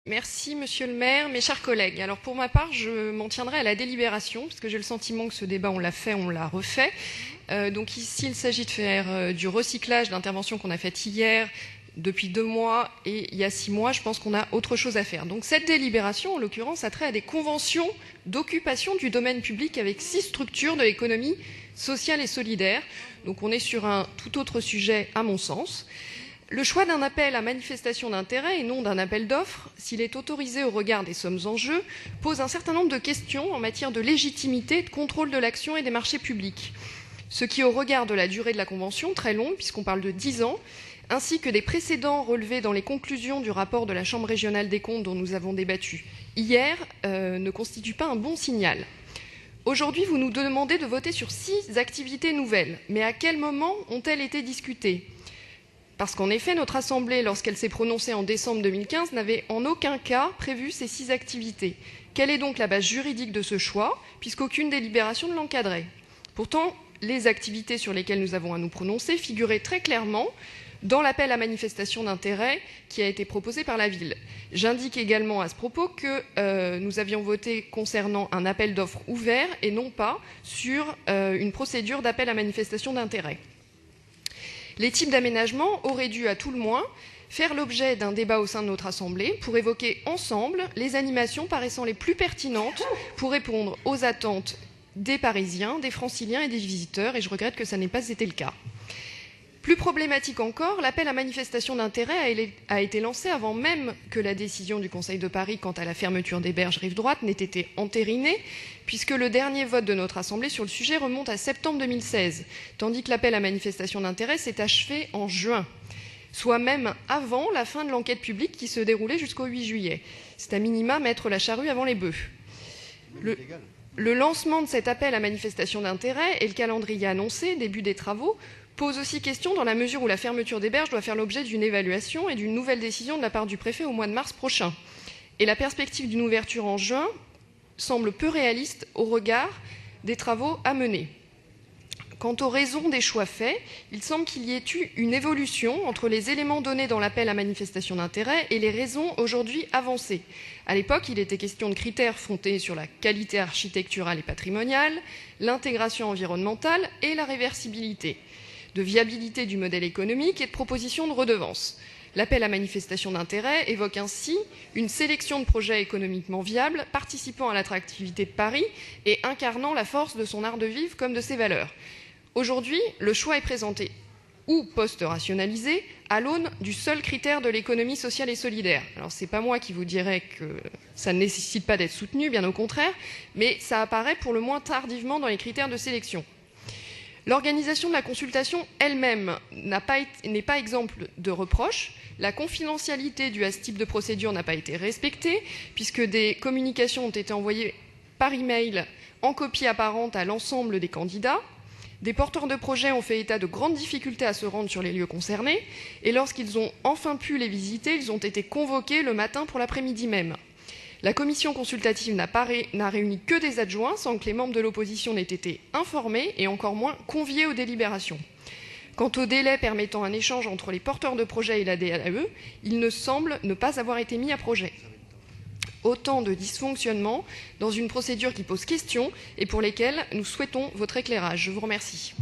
Merci, monsieur le maire. Mes chers collègues, alors pour ma part, je m'en tiendrai à la délibération, parce que j'ai le sentiment que ce débat, on l'a fait, on l'a refait. Donc ici, il s'agit de faire du recyclage d'interventions qu'on a faites hier, depuis 2 mois et il y a 6 mois. Je pense qu'on a autre chose à faire. Donc cette délibération, en l'occurrence, a trait à des conventions d'occupation du domaine public avec 6 structures de l'économie sociale et solidaire. Donc on est sur un tout autre sujet, à mon sens. Le choix d'un appel à manifestation d'intérêt et non d'un appel d'offres, s'il est autorisé au regard des sommes en jeu, pose un certain nombre de questions en matière de légitimité et de contrôle de l'action et des marchés publics. Ce qui, au regard de la durée de la convention, très longue, puisqu'on parle de 10 ans, ainsi que des précédents relevés dans les conclusions du rapport de la Chambre régionale des comptes dont nous avons débattu hier, ne constitue pas un bon signal. Aujourd'hui, vous nous demandez de voter sur 6 activités nouvelles. Mais à quel moment ont-elles été discutées ? Parce qu'en effet, notre Assemblée, lorsqu'elle s'est prononcée en décembre 2015, n'avait en aucun cas prévu ces 6 activités. Quelle est donc la base juridique de ce choix, puisqu'aucune délibération ne l'encadrait ? Pourtant, les activités sur lesquelles nous avons à nous prononcer figuraient très clairement dans l'appel à manifestation d'intérêt qui a été proposé par la ville. J'indique également à ce propos que nous avions voté concernant un appel d'offres ouvert et non pas sur une procédure d'appel à manifestation d'intérêt. Les types d'aménagements auraient dû, à tout le moins, faire l'objet d'un débat au sein de notre Assemblée pour évoquer ensemble les animations paraissant les plus pertinentes pour répondre aux attentes des Parisiens, des Franciliens et des visiteurs, et je regrette que ça n'ait pas été le cas. Plus problématique encore, l'appel à manifestation d'intérêt a été lancé avant même que la décision du Conseil de Paris quant à la fermeture des berges rive droite n'ait été entérinée, puisque le dernier vote de notre Assemblée sur le sujet remonte à septembre 2016, tandis que l'appel à manifestation d'intérêt s'est achevé en juin, soit même avant la fin de l'enquête publique qui se déroulait jusqu'au 8 juillet. C'est à minima mettre la charrue avant les bœufs. Le lancement de cet appel à manifestation d'intérêt et le calendrier annoncé, début des travaux, pose aussi question dans la mesure où la fermeture des berges doit faire l'objet d'une évaluation et d'une nouvelle décision de la part du préfet au mois de mars prochain. Et la perspective d'une ouverture en juin semble peu réaliste au regard des travaux à mener. Quant aux raisons des choix faits, il semble qu'il y ait eu une évolution entre les éléments donnés dans l'appel à manifestation d'intérêt et les raisons aujourd'hui avancées. À l'époque, il était question de critères fondés sur la qualité architecturale et patrimoniale, l'intégration environnementale et la réversibilité, de viabilité du modèle économique et de proposition de redevance. L'appel à manifestation d'intérêt évoque ainsi une sélection de projets économiquement viables, participant à l'attractivité de Paris et incarnant la force de son art de vivre comme de ses valeurs. Aujourd'hui, le choix est présenté ou post-rationalisé à l'aune du seul critère de l'économie sociale et solidaire. Alors, ce n'est pas moi qui vous dirais que ça ne nécessite pas d'être soutenu, bien au contraire, mais ça apparaît pour le moins tardivement dans les critères de sélection. L'organisation de la consultation elle-même n'est pas exemple de reproches. La confidentialité due à ce type de procédure n'a pas été respectée, puisque des communications ont été envoyées par email en copie apparente à l'ensemble des candidats. Des porteurs de projets ont fait état de grandes difficultés à se rendre sur les lieux concernés, et lorsqu'ils ont enfin pu les visiter, ils ont été convoqués le matin pour l'après-midi même. La commission consultative n'a réuni que des adjoints sans que les membres de l'opposition n'aient été informés et encore moins conviés aux délibérations. Quant au délai permettant un échange entre les porteurs de projets et la DAE, il ne semble ne pas avoir été mis à projet. Autant de dysfonctionnements dans une procédure qui pose question et pour lesquels nous souhaitons votre éclairage. Je vous remercie.